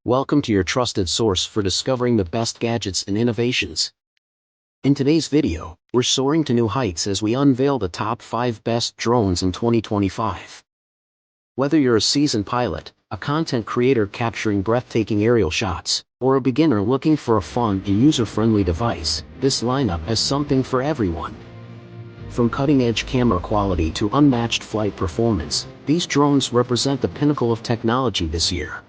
Welcome to your trusted source for discovering the best gadgets and innovations. In today's video, we're soaring to new heights as we unveil the top 5 best drones in 2025. Whether you're a seasoned pilot, a content creator capturing breathtaking aerial shots, or a beginner looking for a fun and user-friendly device, this lineup has something for everyone. From cutting-edge camera quality to unmatched flight performance, these drones represent the pinnacle of technology this year.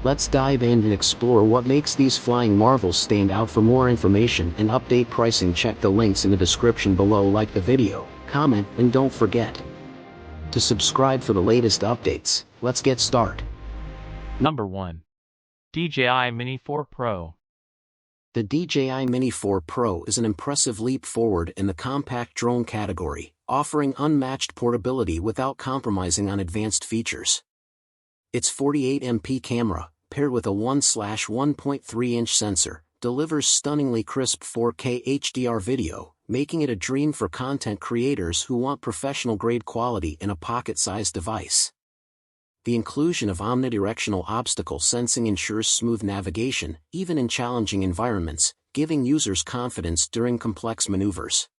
Let's dive in and explore what makes these flying marvels stand out. For more information and update pricing, check the links in the description below. Like the video, comment, and don't forget to subscribe for the latest updates. Let's get started. Number 1. DJI Mini 4 Pro. The DJI Mini 4 Pro is an impressive leap forward in the compact drone category, offering unmatched portability without compromising on advanced features. Its 48MP camera, paired with a 1/1.3-inch sensor, delivers stunningly crisp 4K HDR video, making it a dream for content creators who want professional-grade quality in a pocket-sized device. The inclusion of omnidirectional obstacle sensing ensures smooth navigation, even in challenging environments, giving users confidence during complex maneuvers.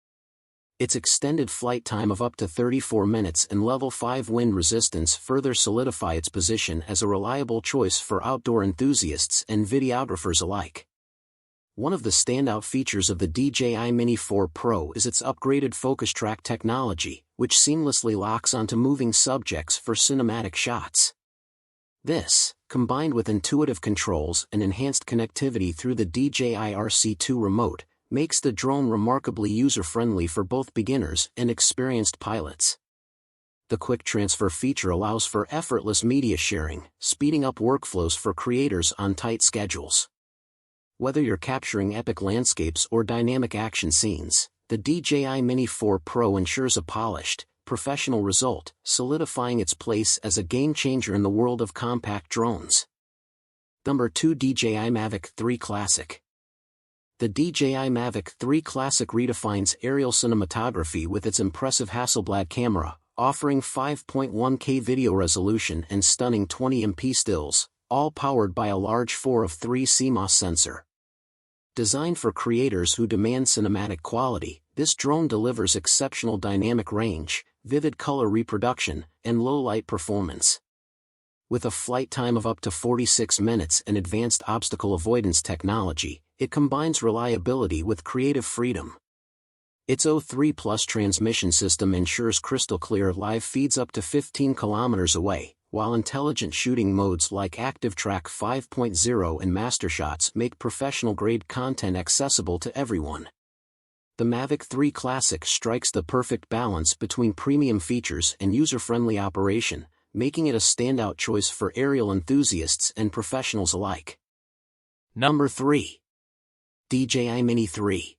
Its extended flight time of up to 34 minutes and level 5 wind resistance further solidify its position as a reliable choice for outdoor enthusiasts and videographers alike. One of the standout features of the DJI Mini 4 Pro is its upgraded focus track technology, which seamlessly locks onto moving subjects for cinematic shots. This, combined with intuitive controls and enhanced connectivity through the DJI RC2 remote, makes the drone remarkably user-friendly for both beginners and experienced pilots. The quick transfer feature allows for effortless media sharing, speeding up workflows for creators on tight schedules. Whether you're capturing epic landscapes or dynamic action scenes, the DJI Mini 4 Pro ensures a polished, professional result, solidifying its place as a game-changer in the world of compact drones. Number 2. DJI Mavic 3 Classic. The DJI Mavic 3 Classic redefines aerial cinematography with its impressive Hasselblad camera, offering 5.1K video resolution and stunning 20MP stills, all powered by a large 4:3 CMOS sensor. Designed for creators who demand cinematic quality, this drone delivers exceptional dynamic range, vivid color reproduction, and low-light performance. With a flight time of up to 46 minutes and advanced obstacle avoidance technology, it combines reliability with creative freedom. Its O3 Plus transmission system ensures crystal-clear live feeds up to 15 kilometers away, while intelligent shooting modes like Active Track 5.0 and Master Shots make professional-grade content accessible to everyone. The Mavic 3 Classic strikes the perfect balance between premium features and user-friendly operation, making it a standout choice for aerial enthusiasts and professionals alike. Number 3. DJI Mini 3.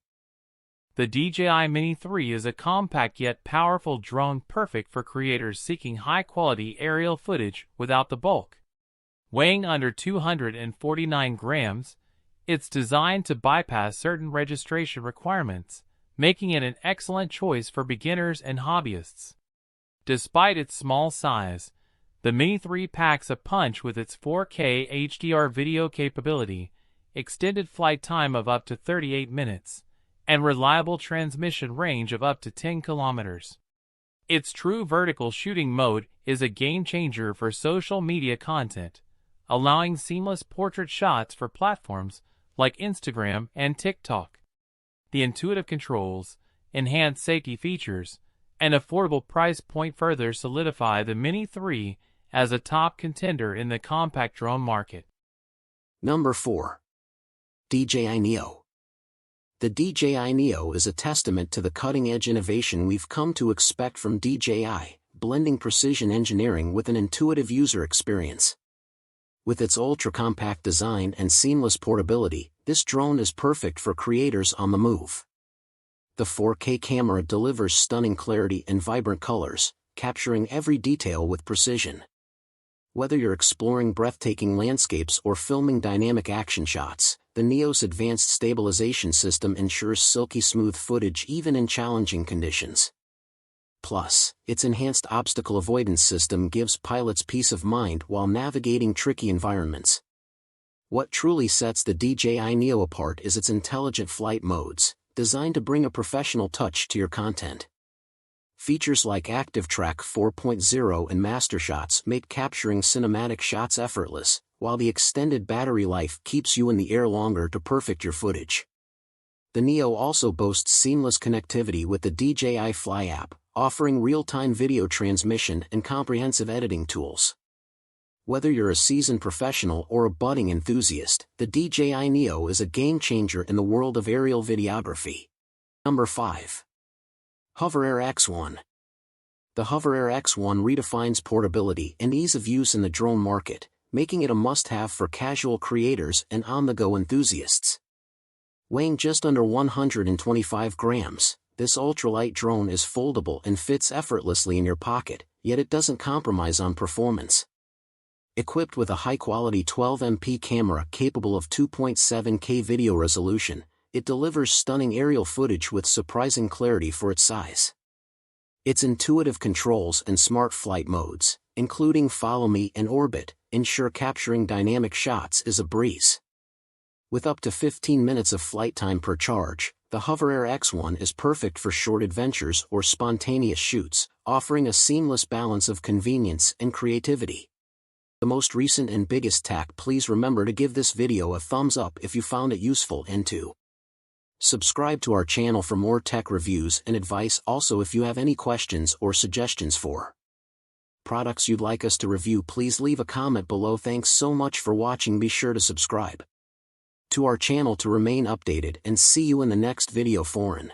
The DJI Mini 3 is a compact yet powerful drone perfect for creators seeking high-quality aerial footage without the bulk. Weighing under 249 grams, it's designed to bypass certain registration requirements, making it an excellent choice for beginners and hobbyists. Despite its small size, the Mini 3 packs a punch with its 4K HDR video capability, extended flight time of up to 38 minutes, and reliable transmission range of up to 10 kilometers. Its true vertical shooting mode is a game-changer for social media content, allowing seamless portrait shots for platforms like Instagram and TikTok. The intuitive controls, enhanced safety features, and affordable price point further solidify the Mini 3 as a top contender in the compact drone market. Number 4. DJI Neo. The DJI Neo is a testament to the cutting-edge innovation we've come to expect from DJI, blending precision engineering with an intuitive user experience. With its ultra-compact design and seamless portability, this drone is perfect for creators on the move. The 4K camera delivers stunning clarity and vibrant colors, capturing every detail with precision. Whether you're exploring breathtaking landscapes or filming dynamic action shots, the Neo's advanced stabilization system ensures silky smooth footage even in challenging conditions. Plus, its enhanced obstacle avoidance system gives pilots peace of mind while navigating tricky environments. What truly sets the DJI Neo apart is its intelligent flight modes, designed to bring a professional touch to your content. Features like Active Track 4.0 and Master Shots make capturing cinematic shots effortless, while the extended battery life keeps you in the air longer to perfect your footage. The Neo also boasts seamless connectivity with the DJI Fly app, offering real-time video transmission and comprehensive editing tools. Whether you're a seasoned professional or a budding enthusiast, the DJI Neo is a game-changer in the world of aerial videography. Number 5. Hover Air X1. The Hover Air X1 redefines portability and ease of use in the drone market, making it a must-have for casual creators and on-the-go enthusiasts. Weighing just under 125 grams, this ultralight drone is foldable and fits effortlessly in your pocket, yet it doesn't compromise on performance. Equipped with a high-quality 12MP camera capable of 2.7K video resolution, it delivers stunning aerial footage with surprising clarity for its size. Its intuitive controls and smart flight modes, including Follow Me and Orbit, ensure capturing dynamic shots is a breeze. With up to 15 minutes of flight time per charge, the Hover Air X1 is perfect for short adventures or spontaneous shoots, offering a seamless balance of convenience and creativity. The most recent and biggest tech. Please remember to give this video a thumbs up if you found it useful and to subscribe to our channel for more tech reviews and advice. Also, if you have any questions or suggestions for products you'd like us to review, please leave a comment below. Thanks so much for watching. Be sure to subscribe to our channel to remain updated, and see you in the next video. Foreign.